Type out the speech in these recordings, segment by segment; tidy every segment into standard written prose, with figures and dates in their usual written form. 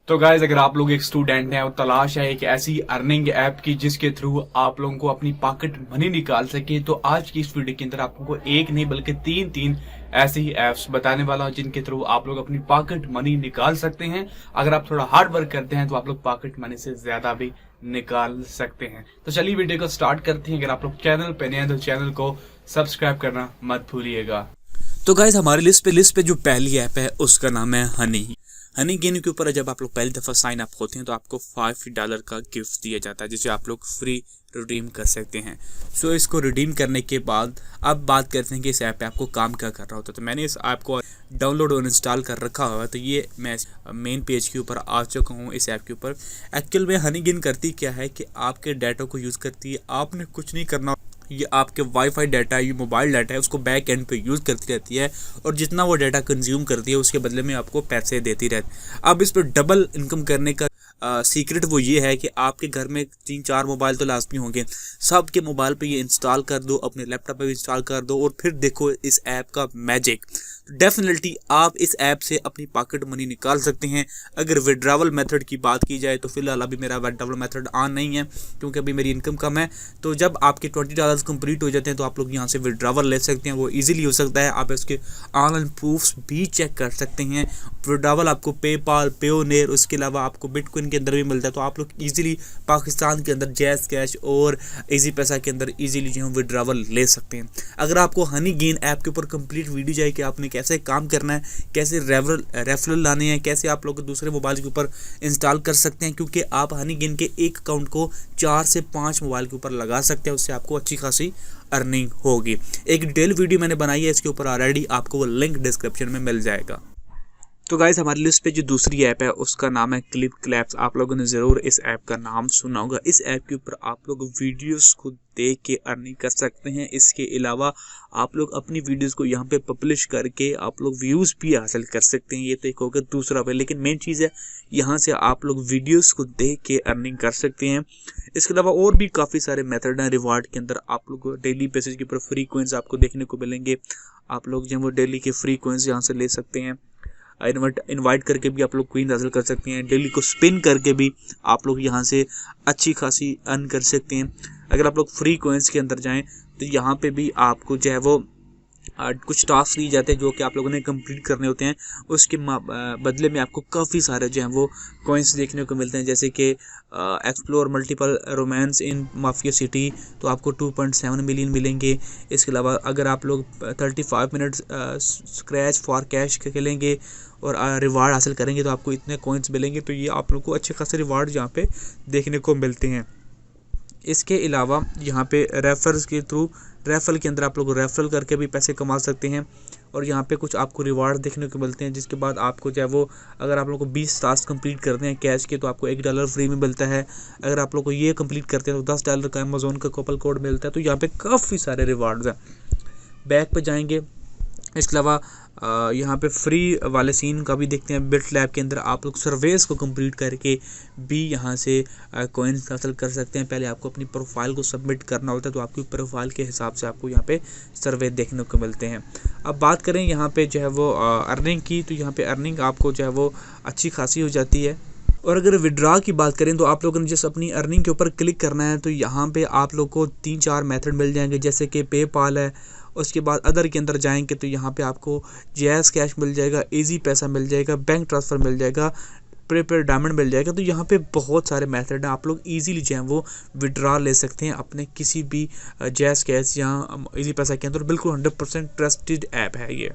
तो गाइज अगर आप लोग एक स्टूडेंट हैं और तलाश है एक ऐसी अर्निंग ऐप की जिसके थ्रू आप लोगों को अपनी पॉकेट मनी निकाल सके, तो आज की इस वीडियो के अंदर आप लोगों को एक नहीं बल्कि तीन तीन ऐसी ही ऐप्स बताने वाला हूं जिनके थ्रू आप लोग अपनी पॉकेट मनी निकाल सकते हैं। अगर आप थोड़ा हार्ड वर्क करते हैं तो आप लोग पॉकेट मनी से ज्यादा भी निकाल सकते हैं। तो चलिए वीडियो को स्टार्ट करते हैं। अगर आप लोग चैनल पे नए हैं तो चैनल को सब्सक्राइब करना मत भूलिएगा। तो गाइज हमारी लिस्ट पे जो पहली ऐप है उसका नाम है हनी। हनी गेम के ऊपर जब आप लोग पहली दफ़ा साइन अप होते हैं तो आपको $5 का गिफ्ट दिया जाता है जिसे आप लोग फ्री रिडीम कर सकते हैं। सो इसको रिडीम करने के बाद अब बात करते हैं कि इस ऐप पे आपको काम क्या कर रहा होता है। तो मैंने इस ऐप को डाउनलोड और इंस्टॉल कर रखा हुआ है। तो ये मैं मेन पेज के ऊपर आ चुका हूँ इस ऐप के ऊपर। एक्चुअल में हनी गेम करती क्या है कि आपके डाटा को यूज़ करती है, आपने कुछ नहीं करना। ये आपके वाईफाई डाटा, ये मोबाइल डाटा है, उसको बैक एंड पे यूज़ करती रहती है और जितना वो डाटा कंज्यूम करती है उसके बदले में आपको पैसे देती रहती है। अब इस पर डबल इनकम करने का सीक्रेट वो ये है कि आपके घर में 3-4 मोबाइल तो लाजमी होंगे। सबके मोबाइल पे ये इंस्टॉल कर दो, अपने लैपटॉप पे भी इंस्टॉल कर दो और फिर देखो इस ऐप का मैजिक। डेफिनेटली आप इस ऐप से अपनी पॉकेट मनी निकाल सकते हैं। अगर विड्रावल मेथड की बात की जाए तो फिलहाल अभी मेरा विड्रावल मेथड ऑन नहीं है क्योंकि अभी मेरी इनकम कम है। तो जब आपके $20 कंप्लीट हो जाते हैं तो आप लोग यहाँ से विड्रावल ले सकते हैं। वो इजीली हो सकता है। आप इसके ऑनलाइन प्रूफ्स भी चेक कर सकते हैं। विड्रावल आपको पेपाल, पेयोनेयर, उसके अलावा आपको बिटकॉइन के अंदर भी मिलता है। तो आप लोग इजीली पाकिस्तान के अंदर जैज़ कैश और इजी पैसा के अंदर इजीली जो है विड्रावल ले सकते हैं। अगर आपको हनी गेन ऐप के ऊपर कंप्लीट वीडियो चाहिए कि आपने कैसे काम करना है, कैसे रेफरल लाने हैं, कैसे आप लोग दूसरे मोबाइल के ऊपर इंस्टॉल कर सकते हैं, क्योंकि आप हनी गेन के एक अकाउंट को 4 से 5 मोबाइल के ऊपर लगा सकते हैं। उससे आपको अच्छी खासी अर्निंग होगी। एक डिटेल वीडियो मैंने बनाई है इसके ऊपर ऑलरेडी, आपको वो लिंक डिस्क्रिप्शन में मिल जाएगा। तो गाइज हमारी लिस्ट पे जो दूसरी ऐप है उसका नाम है क्लिप क्लैप्स। आप लोगों ने ज़रूर इस ऐप का नाम सुना होगा। इस ऐप के ऊपर आप लोग वीडियोस को देख के अर्निंग कर सकते हैं। इसके अलावा आप लोग अपनी वीडियोस को यहाँ पे पब्लिश करके आप लोग व्यूज़ भी हासिल कर सकते हैं। ये तो एक होगा दूसरा पे, लेकिन मेन चीज़ है यहाँ से आप लोग वीडियोस को देख के अर्निंग कर सकते हैं। इसके अलावा और भी काफ़ी सारे मेथड हैं। रिवार्ड के अंदर आप लोग डेली बेसिस के ऊपर फ्री कोइंस आपको देखने को मिलेंगे। आप लोग जो वो डेली के फ्री कोइंस यहाँ से ले सकते हैं। इनवाइट करके भी आप लोग क्वीन हासिल कर सकते हैं। डेली को स्पिन करके भी आप लोग यहाँ से अच्छी खासी अर्न कर सकते हैं। अगर आप लोग फ्री कोइंस के अंदर जाएं तो यहाँ पे भी आपको जो है वो कुछ टास्क दिए जाते हैं जो कि आप लोगों ने कंप्लीट करने होते हैं। उसके बदले में आपको काफ़ी सारे जो हैं वो कॉइन्स देखने को मिलते हैं, जैसे कि explore multiple romance in mafia city, तो आपको 2.7 मिलियन मिलेंगे। इसके अलावा अगर आप लोग 35 मिनट स्क्रैच फॉर कैश खेलेंगे और रिवार्ड हासिल करेंगे तो आपको इतने कॉइन्स मिलेंगे। तो ये आप लोग को अच्छे खासे रिवार्ड यहाँ पे देखने को मिलते हैं। इसके अलावा यहाँ पे रेफर्स के थ्रू, रेफरल के अंदर आप लोग रेफरल करके भी पैसे कमा सकते हैं और यहाँ पे कुछ आपको रिवार्ड देखने को मिलते हैं, जिसके बाद आपको जो है वो अगर आप लोग को 20 टास्क कंप्लीट करते हैं कैश के तो आपको $1 फ्री में मिलता है। अगर आप लोग को ये कंप्लीट करते हैं तो $10 का अमेज़ोन का कूपन कोड मिलता है। तो यहाँ पे काफ़ी सारे रिवार्ड्स हैं। बैक पे जाएंगे। इसके अलावा यहाँ पे फ्री वाले सीन का भी देखते हैं। बिट लैब के अंदर आप लोग सर्वेस को कंप्लीट करके भी यहाँ से कॉइन्स हासिल कर सकते हैं। पहले आपको अपनी प्रोफाइल को सबमिट करना होता है, तो आपकी प्रोफाइल के हिसाब से आपको यहाँ पे सर्वे देखने को मिलते हैं। अब बात करें यहाँ पे जो है वो अर्निंग की, तो यहाँ पे अर्निंग आपको जो है वो अच्छी खासी हो जाती है। और अगर विड्रा की बात करें तो आप लोगों ने जैसे अपनी अर्निंग के ऊपर क्लिक करना है तो यहाँ पे आप लोग को 3-4 मेथड मिल जाएंगे, जैसे कि पेपाल है। उसके बाद अदर के अंदर जाएंगे तो यहाँ पे आपको जैज़ कैश मिल जाएगा, इजी पैसा मिल जाएगा, बैंक ट्रांसफ़र मिल जाएगा, प्रीपेड डायमंड मिल जाएगा। तो यहाँ पे बहुत सारे मेथड हैं। आप लोग इजीली जो है वो विड्रा ले सकते हैं अपने किसी भी जैज़ कैश या इजी पैसा के अंदर। बिल्कुल 100% ट्रस्टेड ऐप है ये।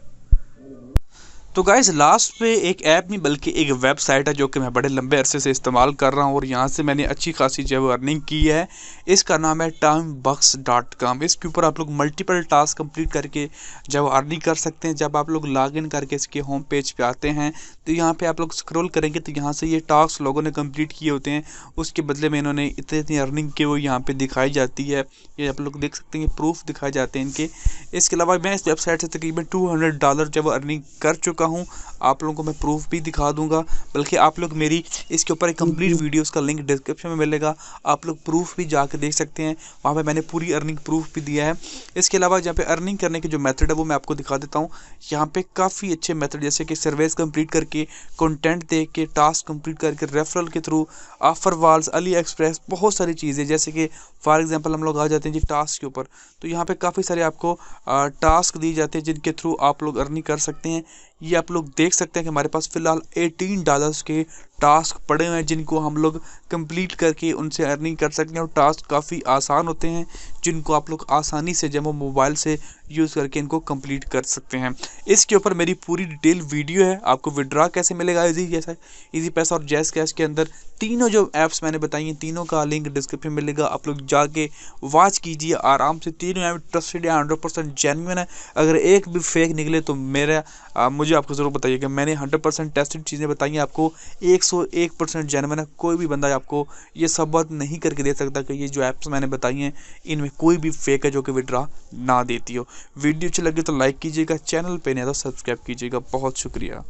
तो गाइस लास्ट पे एक ऐप नहीं बल्कि एक वेबसाइट है जो कि मैं बड़े लंबे अरसे से इस्तेमाल कर रहा हूँ और यहाँ से मैंने अच्छी खासी जो है अर्निंग की है। इसका नाम है timebox.com। इसके ऊपर आप लोग मल्टीपल टास्क कंप्लीट करके जब अर्निंग कर सकते हैं। जब आप लोग लॉगिन करके इसके होम पेज पे आते हैं तो यहाँ पे आप लोग स्क्रॉल करेंगे तो यहाँ से ये टास्क लोगों ने कंप्लीट किए होते हैं, उसके बदले में इन्होंने इतनी अर्निंग की वो यहाँ पे दिखाई जाती है। ये आप लोग देख सकते हैं, प्रूफ दिखाए जाते हैं इनके। इसके अलावा मैं इस वेबसाइट से तकरीबन $200 जब अर्निंग कर चुका चुका हूँ, आप लोगों को मैं प्रूफ भी दिखा दूंगा, बल्कि आप लोग मेरी इसके ऊपर एक कंप्लीट वीडियो का लिंक डिस्क्रिप्शन में मिलेगा, आप लोग प्रूफ भी जाकर देख सकते हैं, वहाँ पे मैंने पूरी अर्निंग प्रूफ भी दिया है। इसके अलावा जहाँ पे अर्निंग करने के जो मेथड है वो मैं आपको दिखा देता हूँ। यहाँ पे काफ़ी अच्छे मेथड जैसे कि सर्वेस कंप्लीट करके, कंटेंट दे के, टास्क कंप्लीट करके, रेफरल के through, offer walls, AliExpress, बहुत सारी चीज़ें, जैसे कि फॉर एग्जांपल हम लोग आ जाते हैं जी टास्क के ऊपर, तो यहाँ पे काफ़ी सारे आपको टास्क दिए जाते हैं जिनके थ्रू आप लोग अर्निंग कर सकते हैं। ये आप लोग देख सकते हैं कि हमारे पास फ़िलहाल $18 के टास्क पड़े हुए हैं जिनको हम लोग कंप्लीट करके उनसे अर्निंग कर सकते हैं, और टास्क काफ़ी आसान होते हैं जिनको आप लोग आसानी से जब मोबाइल से यूज़ करके इनको कंप्लीट कर सकते हैं। इसके ऊपर मेरी पूरी डिटेल वीडियो है, आपको विड्रॉ कैसे मिलेगा इजी पैसा और जैज़ कैश के अंदर, तीनों जो ऐप्स मैंने बताई हैं तीनों का लिंक डिस्क्रिप्शन में मिलेगा, आप लोग जाके वॉच कीजिए आराम से। तीनों ऐप ट्रस्टेड है, 100% जेन्युइन है। अगर एक भी फेक निकले तो मुझे आपको ज़रूर बताइएगा। मैंने 100% टेस्टेड चीज़ें बताई हैं आपको, 101% जेन्युइन है। कोई भी बंदा आपको ये साबित नहीं करके दे सकता कि ये जो ऐप्स मैंने बताई हैं इनमें कोई भी फेक है जो कि विड्रॉ ना देती हो। वीडियो अच्छी लगी तो लाइक कीजिएगा, चैनल पे नहीं तो सब्सक्राइब कीजिएगा। बहुत शुक्रिया।